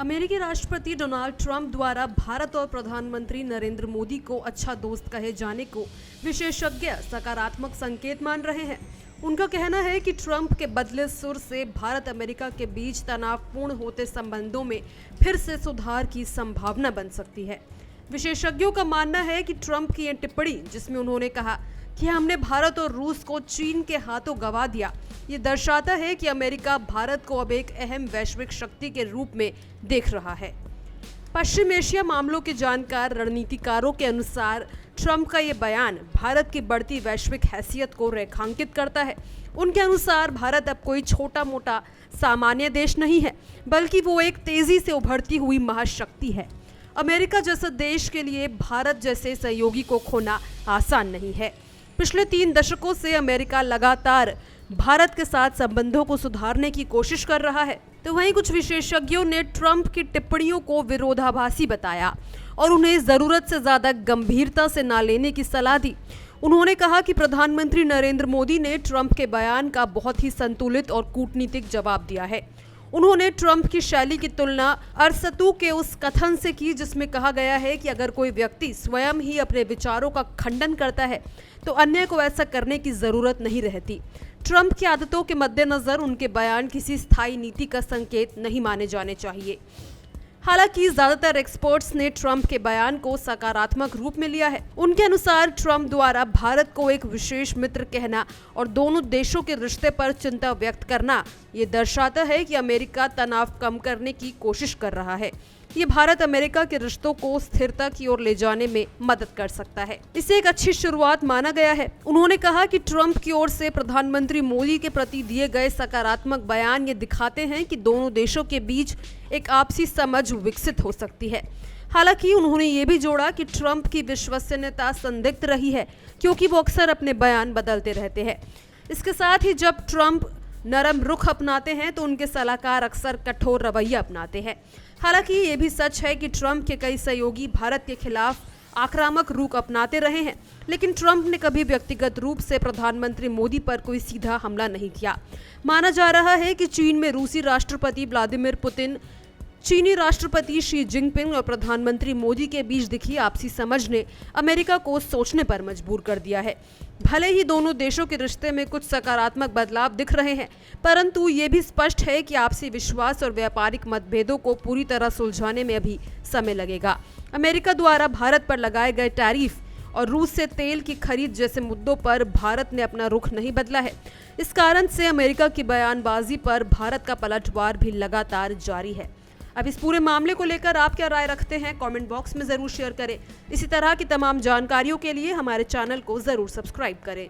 अमेरिकी राष्ट्रपति Donald Trump द्वारा भारत और प्रधानमंत्री नरेंद्र मोदी को अच्छा दोस्त कहे जाने को विशेषज्ञ सकारात्मक संकेत मान रहे हैं। उनका कहना है कि ट्रंप के बदले सुर से भारत अमेरिका के बीच तनावपूर्ण होते संबंधों में फिर से सुधार की संभावना बन सकती है। विशेषज्ञों का मानना है कि ट्रंप की यह टिप्पणी, जिसमें उन्होंने कहा कि हमने भारत और रूस को चीन के हाथों गंवा दिया, ये दर्शाता है कि अमेरिका भारत को अब एक अहम वैश्विक शक्ति के रूप में देख रहा है। पश्चिम एशिया मामलों के जानकार रणनीतिकारों के अनुसार ट्रंप का ये बयान भारत की बढ़ती वैश्विक हैसियत को रेखांकित करता है। उनके अनुसार भारत अब कोई छोटा मोटा सामान्य देश नहीं है, बल्कि वो एक तेजी से उभरती हुई महाशक्ति है। अमेरिका जैसे देश के लिए भारत जैसे सहयोगी को खोना आसान नहीं है। पिछले 3 दशकों से अमेरिका लगातार भारत के साथ संबंधों को सुधारने की कोशिश कर रहा है। तो वहीं कुछ विशेषज्ञों ने ट्रंप की टिप्पणियों को विरोधाभासी बताया और उन्हें जरूरत से ज्यादा गंभीरता से ना लेने की सलाह दी। उन्होंने कहा कि प्रधानमंत्री नरेंद्र मोदी ने ट्रंप के बयान का बहुत ही संतुलित और कूटनीतिक जवाब दिया है। उन्होंने ट्रंप की शैली की तुलना अरस्तू के उस कथन से की, जिसमें कहा गया है कि अगर कोई व्यक्ति स्वयं ही अपने विचारों का खंडन करता है तो अन्य को ऐसा करने की जरूरत नहीं रहती। ट्रंप की आदतों के मद्देनजर उनके बयान किसी स्थायी नीति का संकेत नहीं माने जाने चाहिए। हालांकि ज्यादातर एक्सपर्ट्स ने ट्रंप के बयान को सकारात्मक रूप में लिया है। उनके अनुसार ट्रंप द्वारा भारत को एक विशेष मित्र कहना और दोनों देशों के रिश्ते पर चिंता व्यक्त करना ये दर्शाता है कि अमेरिका तनाव कम करने की कोशिश कर रहा है। ये भारत अमेरिका के रिश्तों को स्थिरता की ओर ले जाने में मदद कर सकता है। इसे एक अच्छी शुरुआत माना गया है। उन्होंने कहा कि ट्रंप की ओर से प्रधानमंत्री मोदी के प्रति दिए गए सकारात्मक बयान ये दिखाते हैं कि दोनों देशों के बीच एक आपसी समझ विकसित हो सकती है। हालांकि उन्होंने ये भी जोड़ा कि ट्रंप की विश्वसनीयता संदिग्ध रही है, क्योंकि वो अक्सर अपने बयान बदलते रहते हैं। इसके साथ ही जब ट्रंप नरम रुख अपनाते हैं तो उनके सलाहकार अक्सर कठोर रवैया अपनाते हैं। हालांकि ये भी सच है कि ट्रंप के कई सहयोगी भारत के खिलाफ आक्रामक रुख अपनाते रहे हैं, लेकिन ट्रंप ने कभी व्यक्तिगत रूप से प्रधानमंत्री मोदी पर कोई सीधा हमला नहीं किया। माना जा रहा है कि चीन में रूसी राष्ट्रपति व्लादिमीर पुतिन, चीनी राष्ट्रपति शी जिनपिंग और प्रधानमंत्री मोदी के बीच दिखी आपसी समझ ने अमेरिका को सोचने पर मजबूर कर दिया है। भले ही दोनों देशों के रिश्ते में कुछ सकारात्मक बदलाव दिख रहे हैं, परंतु ये भी स्पष्ट है कि आपसी विश्वास और व्यापारिक मतभेदों को पूरी तरह सुलझाने में अभी समय लगेगा। अमेरिका द्वारा भारत पर लगाए गए टैरिफ और रूस से तेल की खरीद जैसे मुद्दों पर भारत ने अपना रुख नहीं बदला है। इस कारण से अमेरिका की बयानबाजी पर भारत का पलटवार भी लगातार जारी है। अब इस पूरे मामले को लेकर आप क्या राय रखते हैं, कमेंट बॉक्स में जरूर शेयर करें। इसी तरह की तमाम जानकारियों के लिए हमारे चैनल को जरूर सब्सक्राइब करें।